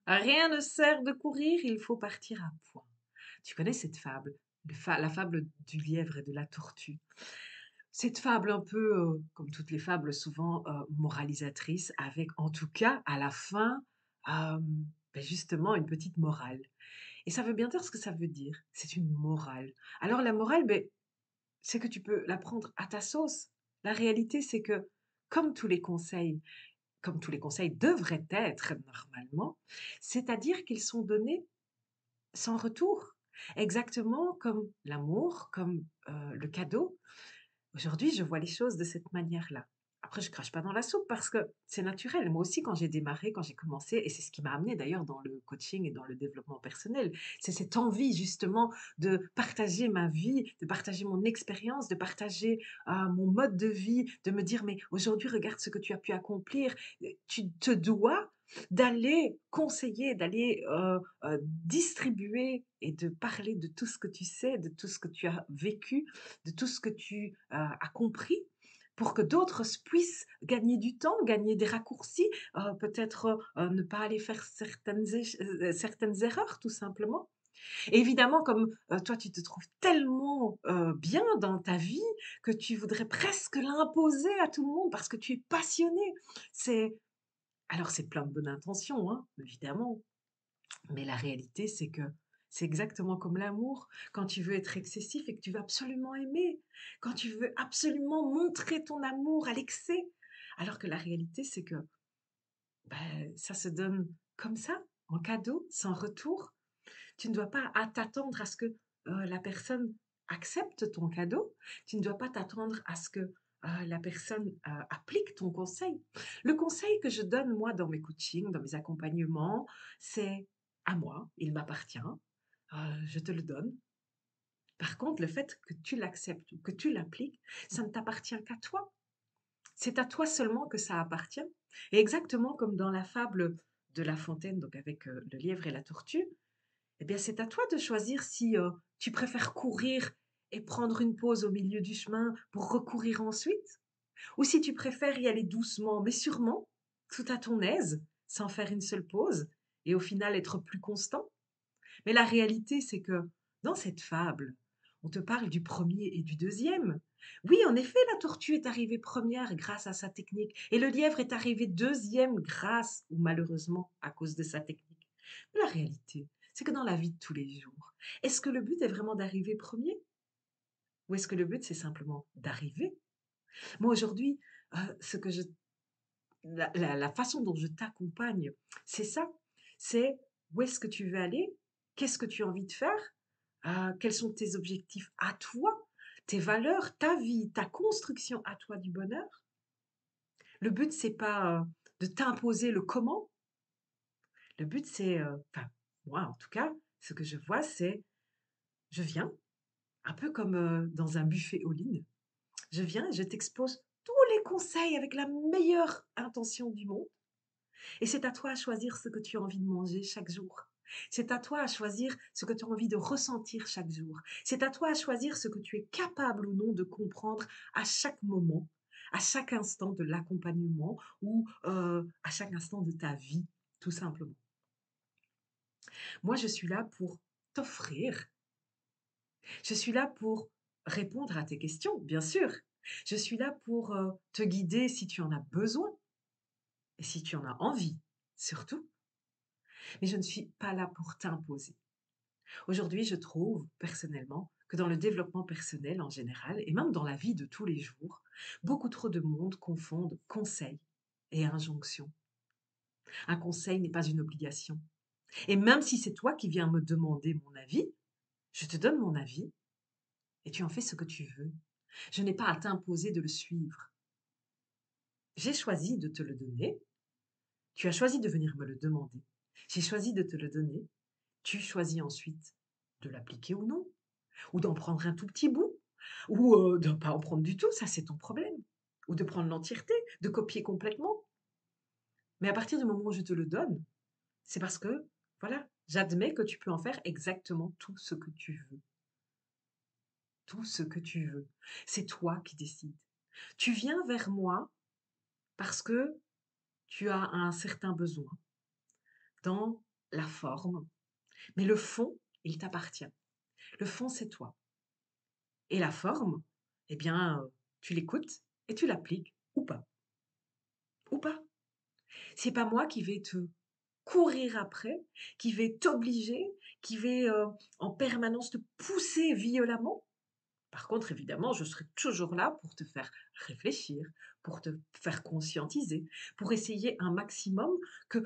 Rien ne sert de courir, il faut partir à point. Tu connais cette fable, la fable du lièvre et de la tortue. Cette fable un peu, comme toutes les fables, souvent moralisatrice, avec en tout cas à la fin, justement une petite morale. Et ça veut bien dire ce que ça veut dire. C'est une morale. Alors la morale, c'est que tu peux la prendre à ta sauce. La réalité, c'est que comme tous les conseils, comme tous les conseils devraient être normalement, c'est-à-dire qu'ils sont donnés sans retour. Exactement comme l'amour, comme le cadeau. Aujourd'hui, je vois les choses de cette manière-là. Après, je crache pas dans la soupe parce que c'est naturel. Moi aussi, quand j'ai démarré, quand j'ai commencé, et c'est ce qui m'a amené d'ailleurs dans le coaching et dans le développement personnel, c'est cette envie justement de partager ma vie, de partager mon expérience, de partager mon mode de vie, de me dire, mais aujourd'hui, regarde ce que tu as pu accomplir. Tu te dois d'aller conseiller, d'aller distribuer et de parler de tout ce que tu sais, de tout ce que tu as vécu, de tout ce que tu as compris pour que d'autres puissent gagner du temps, gagner des raccourcis, peut-être ne pas aller faire certaines erreurs tout simplement. Et évidemment, comme toi, tu te trouves tellement bien dans ta vie que tu voudrais presque l'imposer à tout le monde parce que tu es passionné. C'est Alors c'est plein de bonnes intentions, hein, évidemment, mais la réalité, c'est que c'est exactement comme l'amour. Quand tu veux être excessif et que tu veux absolument aimer, quand tu veux absolument montrer ton amour à l'excès, alors que la réalité, c'est que ça se donne comme ça, en cadeau, sans retour. Tu ne dois pas t'attendre à ce que la personne accepte ton cadeau. Tu ne dois pas t'attendre à ce que la personne applique ton conseil. Le conseil que je donne, moi, dans mes coachings, dans mes accompagnements, c'est à moi, il m'appartient, je te le donne. Par contre, le fait que tu l'acceptes ou que tu l'appliques, ça ne t'appartient qu'à toi. C'est à toi seulement que ça appartient. Et exactement comme dans la fable de La Fontaine, donc avec le lièvre et la tortue, eh bien, c'est à toi de choisir si tu préfères courir et prendre une pause au milieu du chemin pour recourir ensuite, ou si tu préfères y aller doucement, mais sûrement, tout à ton aise, sans faire une seule pause, et au final être plus constant. Mais la réalité, c'est que dans cette fable, on te parle du premier et du deuxième. Oui, en effet, la tortue est arrivée première grâce à sa technique, et le lièvre est arrivé deuxième grâce ou malheureusement à cause de sa technique. Mais la réalité, c'est que dans la vie de tous les jours, est-ce que le but est vraiment d'arriver premier? Ou est-ce que le but, c'est simplement d'arriver? Moi, aujourd'hui, ce que je la façon dont je t'accompagne, c'est ça. C'est où est-ce que tu veux aller? Qu'est-ce que tu as envie de faire? Quels sont tes objectifs à toi? Tes valeurs, ta vie, ta construction à toi du bonheur? Le but, c'est pas, de t'imposer le comment. Le but, c'est, enfin, moi, en tout cas, ce que je vois, c'est je viens, un peu comme, dans un buffet all-in. Je viens et je t'expose tous les conseils avec la meilleure intention du monde. Et c'est à toi à choisir ce que tu as envie de manger chaque jour. C'est à toi à choisir ce que tu as envie de ressentir chaque jour. C'est à toi à choisir ce que tu es capable ou non de comprendre à chaque moment, à chaque instant de l'accompagnement ou à chaque instant de ta vie, tout simplement. Moi, je suis là pour t'offrir. Je suis là pour répondre à tes questions, bien sûr. Je suis là pour te guider si tu en as besoin et si tu en as envie, surtout. Mais je ne suis pas là pour t'imposer. Aujourd'hui, je trouve personnellement que dans le développement personnel en général, et même dans la vie de tous les jours, beaucoup trop de monde confondent conseil et injonction. Un conseil n'est pas une obligation. Et même si c'est toi qui viens me demander mon avis, je te donne mon avis et tu en fais ce que tu veux. Je n'ai pas à t'imposer de le suivre. J'ai choisi de te le donner, tu as choisi de venir me le demander. J'ai choisi de te le donner, tu choisis ensuite de l'appliquer ou non. Ou d'en prendre un tout petit bout, ou de ne pas en prendre du tout, ça c'est ton problème. Ou de prendre l'entièreté, de copier complètement. Mais à partir du moment où je te le donne, c'est parce que, voilà, j'admets que tu peux en faire exactement tout ce que tu veux. Tout ce que tu veux. C'est toi qui décides. Tu viens vers moi parce que tu as un certain besoin dans la forme, mais le fond, il t'appartient. Le fond, c'est toi. Et la forme, eh bien, tu l'écoutes et tu l'appliques ou pas. C'est pas moi qui vais te courir après, qui vais t'obliger, qui vais, en permanence te pousser violemment. Par contre, évidemment, je serai toujours là pour te faire réfléchir, pour te faire conscientiser, pour essayer un maximum que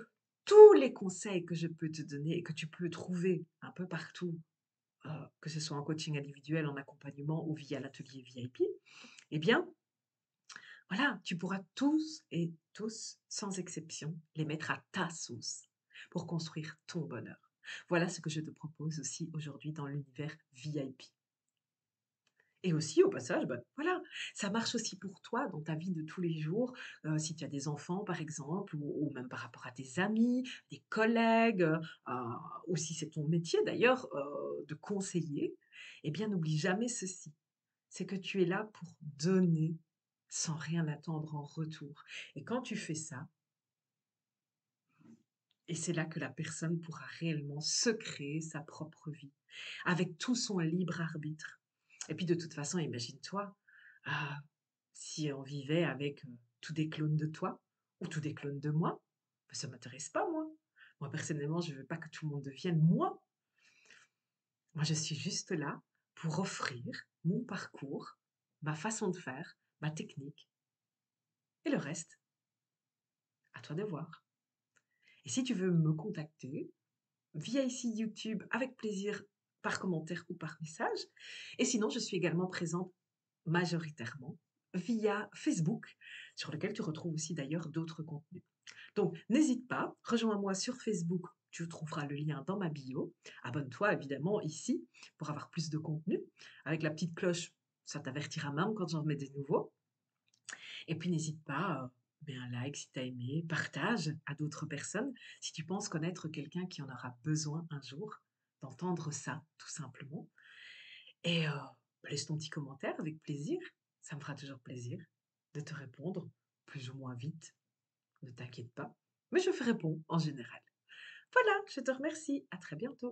tous les conseils que je peux te donner et que tu peux trouver un peu partout, que ce soit en coaching individuel, en accompagnement ou via l'atelier VIP, eh bien, voilà, tu pourras tous, sans exception, les mettre à ta sauce pour construire ton bonheur. Voilà ce que je te propose aussi aujourd'hui dans l'univers VIP. Et aussi, au passage, bah, voilà, ça marche aussi pour toi dans ta vie de tous les jours, si tu as des enfants, par exemple, ou même par rapport à tes amis, des collègues, ou si c'est ton métier d'ailleurs, de conseiller, eh bien, n'oublie jamais ceci, c'est que tu es là pour donner sans rien attendre en retour. Et quand tu fais ça, et c'est là que la personne pourra réellement se créer sa propre vie, avec tout son libre arbitre. Et puis de toute façon, imagine-toi, ah, si on vivait avec tous des clones de toi ou tous des clones de moi, ben, ça ne m'intéresse pas, moi. Moi, personnellement, je ne veux pas que tout le monde devienne moi. Moi, je suis juste là pour offrir mon parcours, ma façon de faire, ma technique, et le reste, à toi de voir. Et si tu veux me contacter, via ici YouTube, avec plaisir, par commentaire ou par message. Et sinon, je suis également présente majoritairement via Facebook, sur lequel tu retrouves aussi d'ailleurs d'autres contenus. Donc, n'hésite pas, rejoins-moi sur Facebook, tu trouveras le lien dans ma bio. Abonne-toi évidemment ici pour avoir plus de contenu. Avec la petite cloche, ça t'avertira même quand j'en mets des nouveaux. Et puis n'hésite pas, mets un like si tu as aimé, partage à d'autres personnes si tu penses connaître quelqu'un qui en aura besoin un jour d'entendre ça, tout simplement. Et laisse ton petit commentaire avec plaisir, ça me fera toujours plaisir de te répondre, plus ou moins vite, ne t'inquiète pas, mais je fais répondre en général. Voilà, je te remercie, à très bientôt.